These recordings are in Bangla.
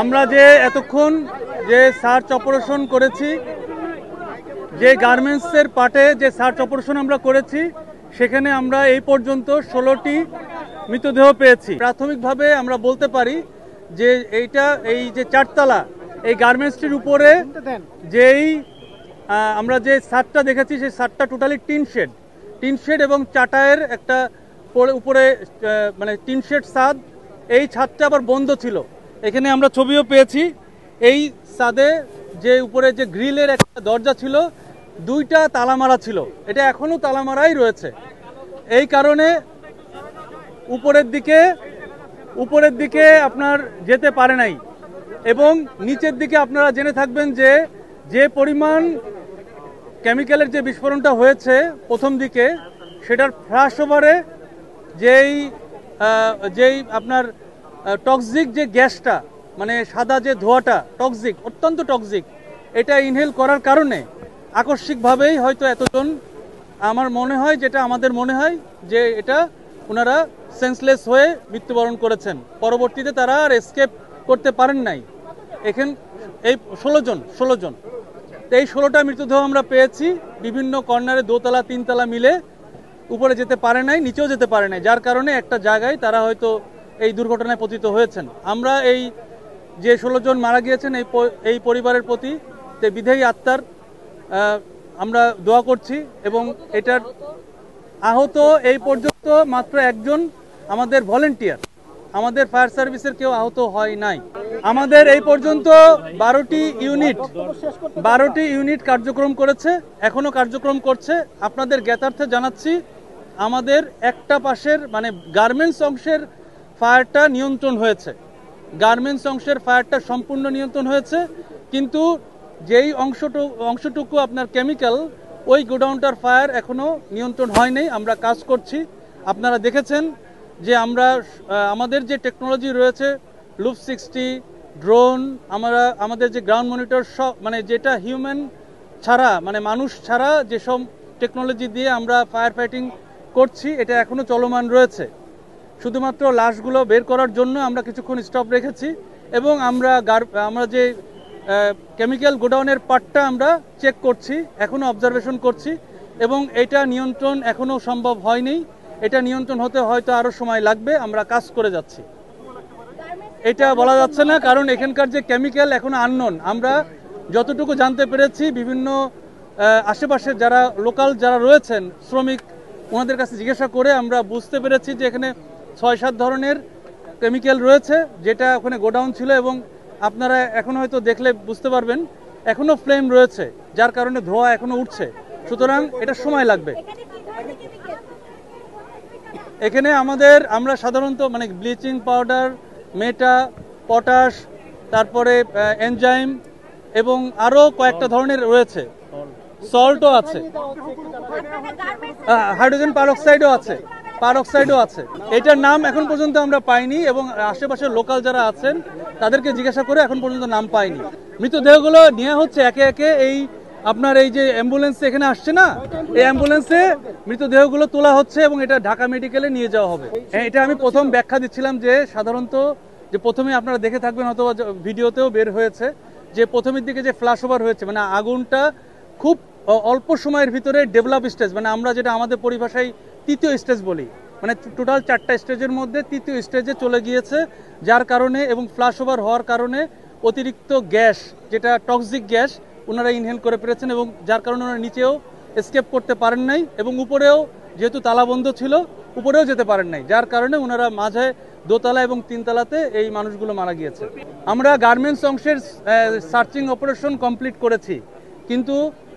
আমরা যে এতক্ষণ যে সার্চ অপারেশন করেছি, যে গার্মেন্টসের পার্টে যে সার্চ অপারেশন আমরা করেছি, সেখানে আমরা এই পর্যন্ত 16টি মৃতদেহ পেয়েছি। প্রাথমিকভাবে আমরা বলতে পারি যে এই যে চারতলা এই গার্মেন্টসটির উপরে যেই আমরা যে ছাদটা দেখেছি, সেই ছাদটা টোটালি টিন শেড এবং চাটায়ের একটা উপরে মানে টিন শেড ছাদ। এই ছাদটা আবার বন্ধ ছিল। এখানে আমরা ছবিও পেয়েছি। এই ছাদে যে উপরে যে গ্রিলের একটা দরজা ছিল, দুইটা তালা মারা ছিল। এটা এখনো তালা মারাই রয়েছে। এই কারণে উপরের দিকে আপনার যেতে পারে নাই। এবং নিচের দিকে আপনারা জেনে থাকবেন যে পরিমাণ কেমিক্যালের যে বিস্ফোরণটা হয়েছে প্রথম দিকে, সেটার ফ্ল্যাশ ওভারে যেই আপনার টক্সিক যে গ্যাসটা, মানে সাদা যে ধোঁয়াটা টক্সিক, অত্যন্ত টক্সিক, এটা ইনহেল করার কারণে আকস্মিকভাবেই হয়তো এতজন, আমার মনে হয়, যেটা আমাদের মনে হয় যে এটা ওনারা সেন্সলেস হয়ে মৃত্যুবরণ করেছেন। পরবর্তীতে তারা আর এসকেপ করতে পারেন নাই। এখানে এই 16 জন এই 16টা মৃতদেহ আমরা পেয়েছি। বিভিন্ন কর্নারে দোতলা তিনতলা মিলে উপরে যেতে পারে নাই, নিচেও যেতে পারে নাই, যার কারণে একটা জায়গায় তারা হয়তো এই দুর্ঘটনায় পতিত হয়েছেন। আমরা এই যে 16 জন মারা গিয়েছেন এই পরিবারের প্রতি বিদেহী আত্মার আমরা দোয়া করছি। এবং এটার আহত এই পর্যন্ত মাত্র একজন আমাদের ভলেন্টিয়ার, আমাদের ফায়ার সার্ভিসের কেউ আহত হয় নাই। আমাদের এই পর্যন্ত 12টি ইউনিট কার্যক্রম করেছে, এখনো কার্যক্রম করছে। আপনাদের জ্ঞাতার্থে জানাচ্ছি, আমাদের একটা পাশের মানে গার্মেন্টস অংশের ফায়ারটা নিয়ন্ত্রণ হয়েছে, সম্পূর্ণ নিয়ন্ত্রণ হয়েছে। কিন্তু যেই অংশটুকু আপনার কেমিক্যাল, ওই গোডাউনটার ফায়ার এখনো নিয়ন্ত্রণ হয়নি। আমরা কাজ করছি। আপনারা দেখেছেন যে আমাদের যে টেকনোলজি রয়েছে, লুপ 60, ড্রোন, আমাদের যে গ্রাউন্ড মনিটর, মানে যেটা হিউম্যান ছাড়া, মানে মানুষ ছাড়া যেসব টেকনোলজি দিয়ে আমরা ফায়ার ফাইটিং করছি, এটা এখনো চলমান রয়েছে। শুধুমাত্র লাশগুলো বের করার জন্য আমরা কিছুক্ষণ স্টপ রেখেছি। এবং আমরা যে কেমিক্যাল গোডাউনের পার্টটা আমরা চেক করছি, এখনো অবজারভেশন করছি। এবং এটা নিয়ন্ত্রণ এখনো সম্ভব হয়নি। এটা নিয়ন্ত্রণ হতে হয়তো আরো সময় লাগবে। আমরা কাজ করে যাচ্ছি। এটা বলা যাচ্ছে না, কারণ এখানকার যে কেমিক্যাল এখনো আননোন। আমরা যতটুকু জানতে পেরেছি, বিভিন্ন আশেপাশের যারা লোকাল যারা রয়েছেন শ্রমিক, ওনাদের কাছে জিজ্ঞাসা করে আমরা বুঝতে পেরেছি যে এখানে 6-7 ধরনের কেমিক্যাল রয়েছে, যেটা ওখানে গোডাউন ছিল। এবং আপনারা এখন হয়তো দেখলে বুঝতে পারবেন এখনো ফ্লেম রয়েছে, যার কারণে ধোঁয়া এখনো উঠছে। সুতরাং এটা সময় লাগবে। এখানে আমরা সাধারণত মানে ব্লিচিং পাউডার, মেটা, পটাশ, তারপরে এনজাইম এবং আরো কয়েকটা ধরনের রয়েছে, সল্টও আছে, হাইড্রোজেন পারঅক্সাইডও আছে। এটার নাম এখন পর্যন্ত আমরা পাইনি এবং আশেপাশের লোকাল যারা আছেন তাদেরকে জিজ্ঞাসা করে এখন পর্যন্ত নাম পাইনি। মৃতদেহগুলো নেওয়া হচ্ছে একে একে। আপনার এই যে অ্যাম্বুলেন্স এখানে আসছে না, এই অ্যাম্বুলেন্সে মৃতদেহগুলো তোলা হচ্ছে এবং এটা ঢাকা মেডিকেলে নিয়ে যাওয়া হবে। এটা আমি প্রথম ব্যাখ্যা দিচ্ছিলাম যে সাধারণত যে প্রথমে আপনারা দেখে থাকবেন, অথবা ভিডিওতেও বের হয়েছে, যে প্রথমের দিকে যে ফ্ল্যাশ ওভার হয়েছে, মানে আগুনটা খুব অল্প সময়ের ভিতরে ডেভেলপ স্টেজ, মানে আমরা যেটা আমাদের পরিভাষায় তৃতীয় স্টেজ বলি, মানে টোটাল 4টা স্টেজের মধ্যে তৃতীয় স্টেজে চলে গিয়েছে। যার কারণে এবং ফ্ল্যাশ ওভার হওয়ার কারণে অতিরিক্ত গ্যাস, যেটা টক্সিক গ্যাস, ওনারা ইনহেল করে পেরেছেন এবং যার কারণে ওনারা নিচেও এসকেপ করতে পারেন নাই এবং উপরেও যেহেতু তালাবন্ধ ছিল, উপরেও যেতে পারেন নাই, যার কারণে ওনারা মাঝে দোতলা এবং তিনতলাতে এই মানুষগুলো মারা গিয়েছে। আমরা গার্মেন্টস অংশের সার্চিং অপারেশন কমপ্লিট করেছি, কিন্তু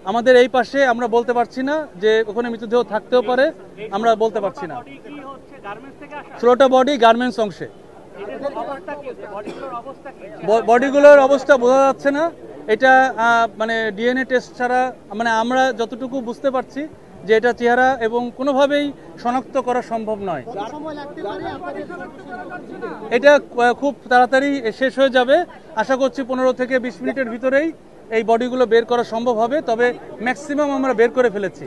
আমাদের এই পাশে আমরা বলতে পারছি না যে ওখানে মৃতদেহ থাকতেও পারে, আমরা বলতে পারছি না। 16টা বডি গার্মেন্টস অংশে। বডিগুলোর অবস্থা বোঝা যাচ্ছে না। এটা মানে ডিএনএ টেস্ট ছাড়া, মানে আমরা যতটুকু বুঝতে পারছি যে এটা চেহারা এবং কোনোভাবেই শনাক্ত করা সম্ভব নয়। এটা খুব তাড়াতাড়ি শেষ হয়ে যাবে। আশা করছি 15 থেকে 20 মিনিটের ভিতরেই এই বডিগুলো বের করা সম্ভব হবে। তবে ম্যাক্সিমাম আমরা বের করে ফেলেছি।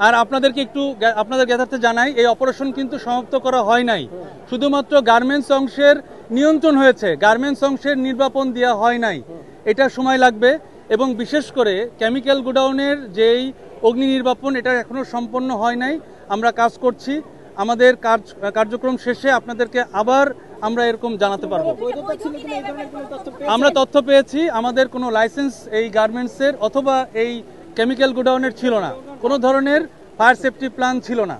আর আপনাদেরকে একটু আপনাদের জ্ঞাতার্থে জানাই, এই অপারেশন কিন্তু সমাপ্ত করা হয় নাই, শুধুমাত্র গার্মেন্টস অংশের নিয়ন্ত্রণ হয়েছে, গার্মেন্টস অংশের নির্বাপন দেওয়া হয় নাই। এটা সময় লাগবে এবং বিশেষ করে কেমিক্যাল গোডাউনের যেই অগ্নি নির্বাপন এটা এখনো সম্পন্ন হয় নাই। আমরা কাজ করছি, আমাদের কার্যক্রম শেষে আপনাদেরকে আবার আমরা এরকম জানাতে পারবো। আমরা তথ্য পেয়েছি, আমাদের কোনো লাইসেন্স এই গার্মেন্টসের অথবা এই কেমিক্যাল গোডাউনের ছিল না, কোনো ধরনের ফায়ার সেফটি প্ল্যান ছিল না।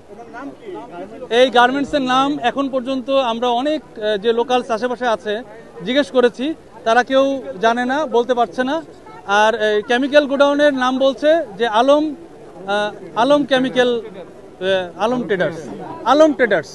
এই গার্মেন্টসের নাম এখন পর্যন্ত আমরা অনেক যে লোকালস আশেপাশে আছে জিজ্ঞেস করেছি, তারা কেউ জানে না, বলতে পারছে না। আর কেমিক্যাল গোডাউনের নাম বলছে যে আলম কেমিক্যাল, আলম ট্রেডার্স।